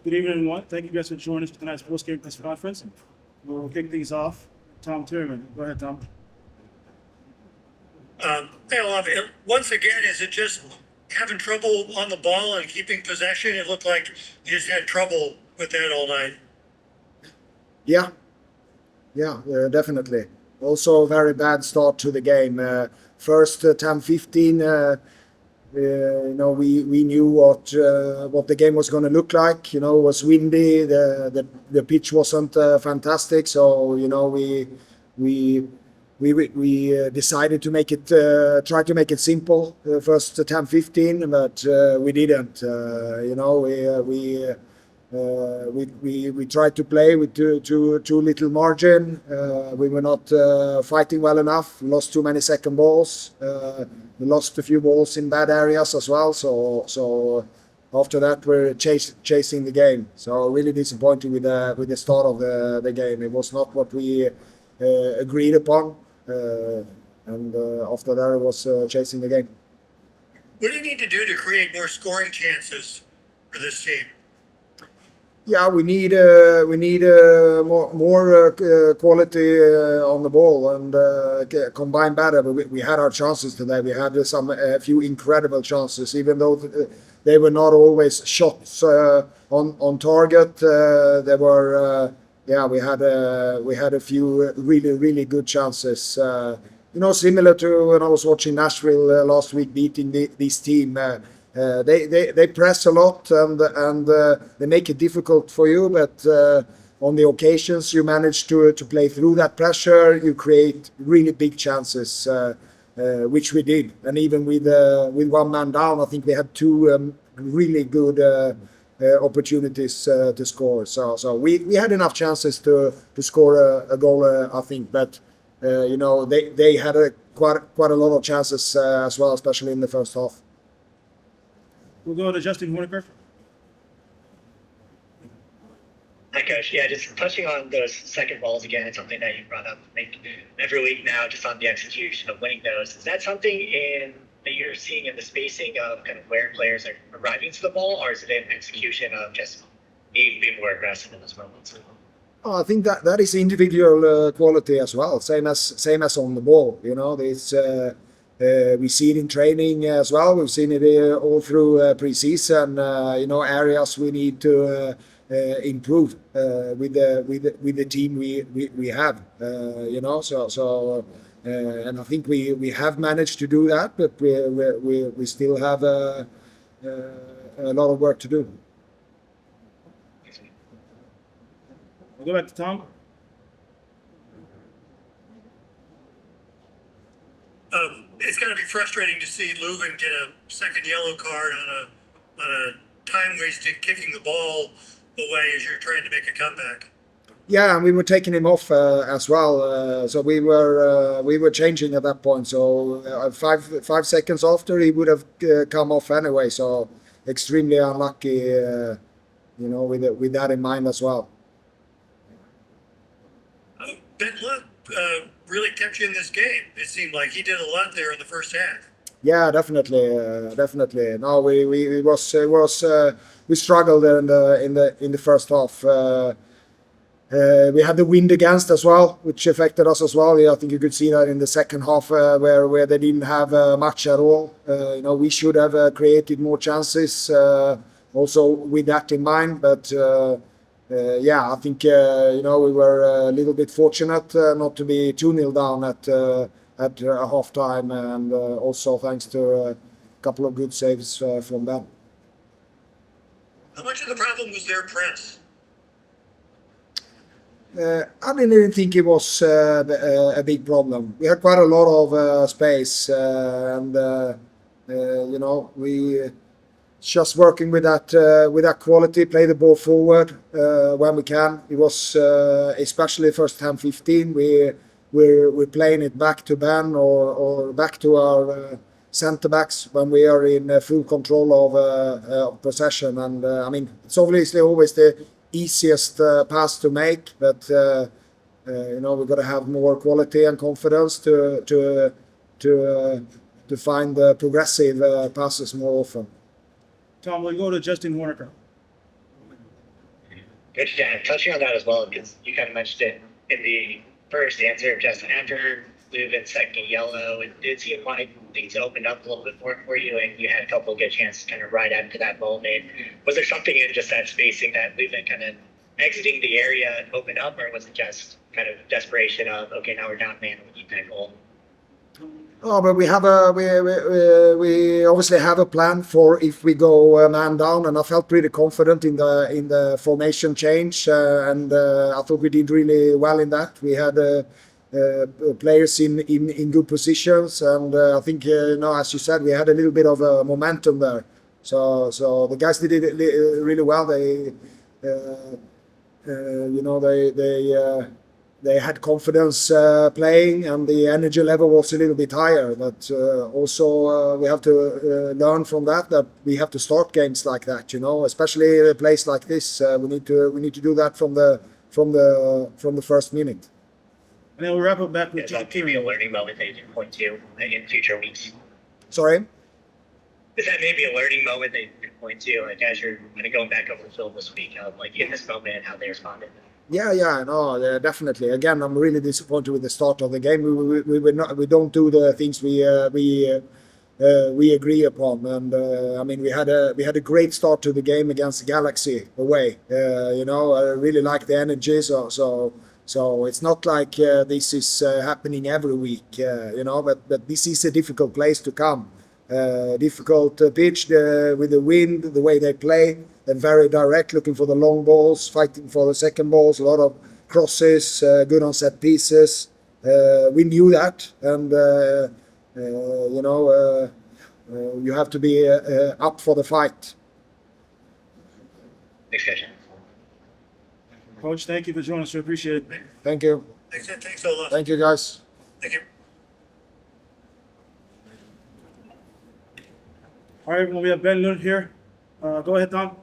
Good evening, everyone. Thank you guys for joining us for tonight's post-game press conference. We'll kick things off. Tom Tierman. Go ahead, Tom. Hey, Olaf, once again, is it just having trouble on the ball and keeping possession? It looked like you just had trouble with that all night. Yeah, definitely. Also, a very bad start to the game. First 10, 15, we knew what the game was going to look like. It was windy. The pitch wasn't fantastic. So we decided to make it try to make it simple the first 10, 15, but we didn't. We tried to play with too little margin. We were not fighting well enough. We lost too many second balls. We lost a few balls in bad areas as well. So after that, we're chasing the game. So really disappointing with the start of the game. It was not what we agreed upon. And after that, it was chasing the game. What do you need to do to create more scoring chances for this team? Yeah, we need more quality on the ball and combine better. But we had our chances today. We had a few incredible chances, even though they were not always shots on target. They were. We had a few really good chances. Similar to when I was watching Nashville last week beating this team. They press a lot and they make it difficult for you, but on the occasions you manage to play through that pressure, you create really big chances, which we did. And even with one man down, I think we had two really good opportunities to score. So we had enough chances to score a goal, I think, but they had quite a lot of chances as well, especially in the first half. We'll go to Justin Horniker. Hi, Coach. Yeah, just touching on those second balls again, it's something that you brought up every week now, just on the execution of winning those. Is that something that you're seeing in the spacing of kind of where players are arriving to the ball, or is it an execution of just being more aggressive in those moments? Oh, I think that is individual quality as well, same as on the ball. We see it in training as well. We've seen it all through preseason. Areas we need to improve with the team we have. And I think we have managed to do that, but we still have a lot of work to do. We'll go back to Tom. It's going to be frustrating to see Leuven get a second yellow card on a time wasting kicking the ball away as you're trying to make a comeback. Yeah, and we were taking him off as well. So we were changing at that point. So 5 seconds after, he would have come off anyway. So extremely unlucky, with that in mind as well. Ben Lundt really kept you in this game. It seemed like he did a lot there in the first half. Yeah, definitely. No, we struggled in the first half. We had the wind against as well, which affected us as well. Yeah, I think you could see that in the second half where they didn't have much at all. We should have created more chances. Also with that in mind, but. I think we were a little bit fortunate not to be 2-0 down at half time, and also thanks to a couple of good saves from them. How much of the problem was their press? I didn't think it was a big problem. We had quite a lot of space, and we. Just working with that quality, play the ball forward when we can. It was especially first 10-15. We're playing it back to Ben or back to our centre backs when we are in full control of possession. And it's obviously always the easiest pass to make, but we've got to have more quality and confidence to find the progressive passes more often. Tom, we'll go to Justin Horniker. Good, yeah. Touching on that as well, because you kind of mentioned it in the first answer, just after Leuven's second yellow, it did seem like things opened up a little bit more for you, and you had a couple of good chances kind of right after that moment. Was there something in just that spacing that Leuven kind of exiting the area opened up, or was it just kind of desperation of, okay, now we're down man, we need that goal? Oh, but we obviously have a plan for if we go man down, and I felt pretty confident in the formation change, and I thought we did really well in that. We had players in good positions, and I think as you said, we had a little bit of momentum there. So the guys did it really well. They you know they had confidence playing, and the energy level was a little bit higher. But also we have to learn from that we have to start games like that. Especially a place like this. We need to do that from the first minute. And then we'll wrap up back with Is that maybe a learning moment that you can point to in future weeks? Sorry. Is that maybe a learning moment that you can point to, like as you're kind of going back over the film this week, like in this moment and how they responded? Yeah, no, definitely. Again, I'm really disappointed with the start of the game. We don't do the things we agree upon, and I mean we had a great start to the game against Galaxy away. I really like the energy. So it's not like this is happening every week. But this is a difficult place to come. Difficult pitch with the wind, the way they play. They're very direct, looking for the long balls, fighting for the second balls, a lot of crosses, good on set pieces. We knew that, and you have to be up for the fight. Next question. Coach, thank you for joining us. We appreciate it. Thank you. Thanks, Olaf. Thank you, guys. Thank you. All right, well, we have Ben Lundt here. Go ahead, Tom.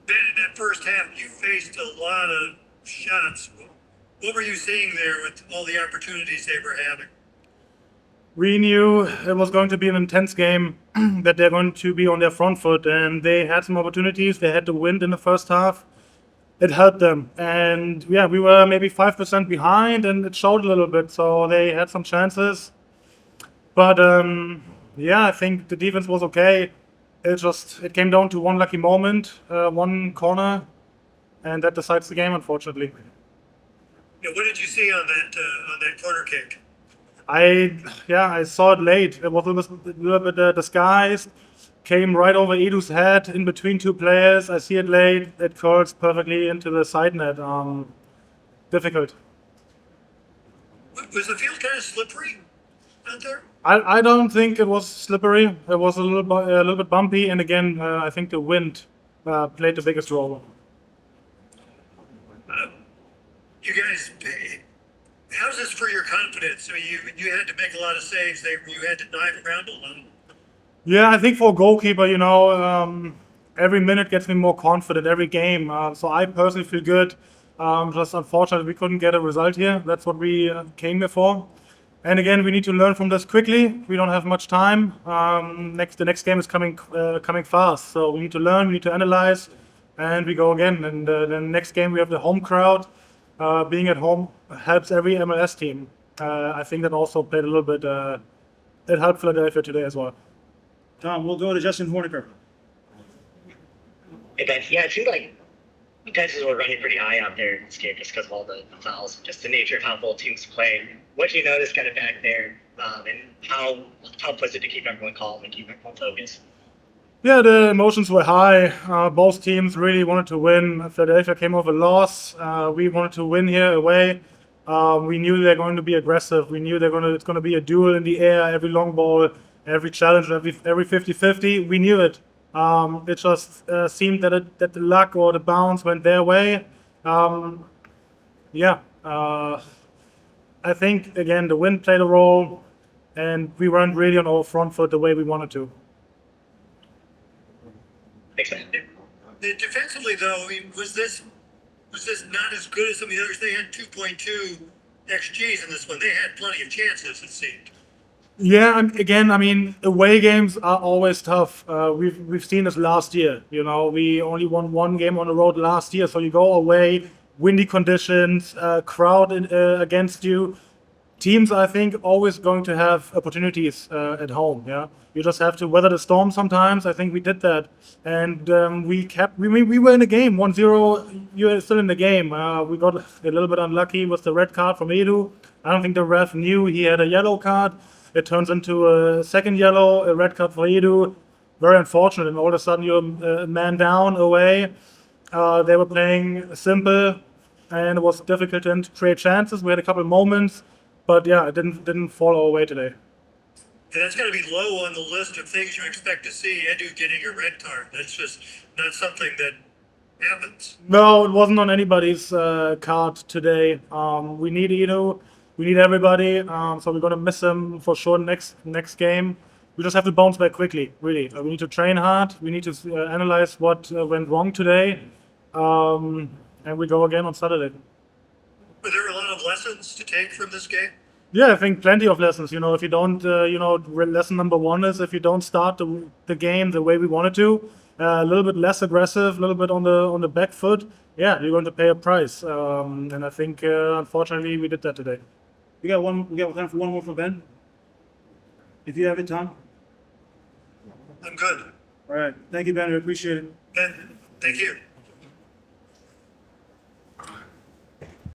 Ben, in that first half, you faced a lot of shots. What were you seeing there with all the opportunities they were having? We knew it was going to be an intense game, that they're going to be on their front foot, and they had some opportunities. They had the wind in the first half. It helped them. And yeah, we were maybe 5% behind, and it showed a little bit. So they had some chances. But I think the defense was okay. It came down to one lucky moment, one corner, and that decides the game, unfortunately. Yeah, what did you see on that corner kick? I saw it late. It was a little bit disguised. Came right over Edu's head in between two players. I see it late. It curls perfectly into the side net. Difficult. Was the field kind of slippery out there? I don't think it was slippery. It was a little bit bumpy, and again, I think the wind played the biggest role. You guys, how's this for your confidence? I mean, you had to make a lot of saves. You had to dive around a lot. Yeah, I think for a goalkeeper, every minute gets me more confident every game. So I personally feel good. Just unfortunately, we couldn't get a result here. That's what we came here for. And again, we need to learn from this quickly. We don't have much time. The next game is coming fast. So we need to learn, we need to analyze, and we go again. And then next game we have the home crowd. Being at home helps every MLS team. I think that also played a little bit. It helped Philadelphia today as well. Tom, we'll go to Justin Horniker. Yeah, it seemed like you guys were running pretty high out there in this game just because of all the fouls and just the nature of how both teams play. What did you notice kind of back there, and how tough was it to keep everyone calm and keep everyone focused? Yeah, the emotions were high. Both teams really wanted to win. Philadelphia came off a loss. We wanted to win here away. We knew they're going to be aggressive. We knew it's going to be a duel in the air, every long ball, every challenge, every 50-50. We knew it. It just seemed that the luck or the bounce went their way. I think, again, the wind played a role, and we weren't really on our front foot the way we wanted to. Defensively, though, I mean, was this not as good as some of the others? They had 2.2 XGs in this one. They had plenty of chances, it seemed. Yeah, and again, I mean, away games are always tough. We've seen this last year. You know, we only won one game on the road last year, so you go away, windy conditions, crowd against you. Teams, I think, always going to have opportunities at home. Yeah, you just have to weather the storm sometimes. I think we did that, and we were in the game 1-0. You're still in the game. We got a little bit unlucky with the red card from Edu. I don't think the ref knew he had a yellow card. It turns into a second yellow, a red card for Edu. Very unfortunate, and all of a sudden you're a man down away. They were playing simple, and it was difficult to create chances. We had a couple of moments. But yeah, it didn't fall our way today. And that's got to be low on the list of things you expect to see. Edu getting a red card. That's just not something that happens. No, it wasn't on anybody's card today. We need Edo. We need everybody. So we're gonna miss him for sure next game. We just have to bounce back quickly. Really, we need to train hard. We need to analyze what went wrong today, and we go again on Saturday. Were there a lot of lessons to take from this game? Yeah, I think plenty of lessons. You know, if you don't, lesson number one is if you don't start the game the way we wanted to, a little bit less aggressive, a little bit on the back foot. Yeah, you're going to pay a price. And I think unfortunately we did that today. We got time for one more from Ben. If you have it, Tom. I'm good. All right. Thank you, Ben. We appreciate it. Ben, thank you.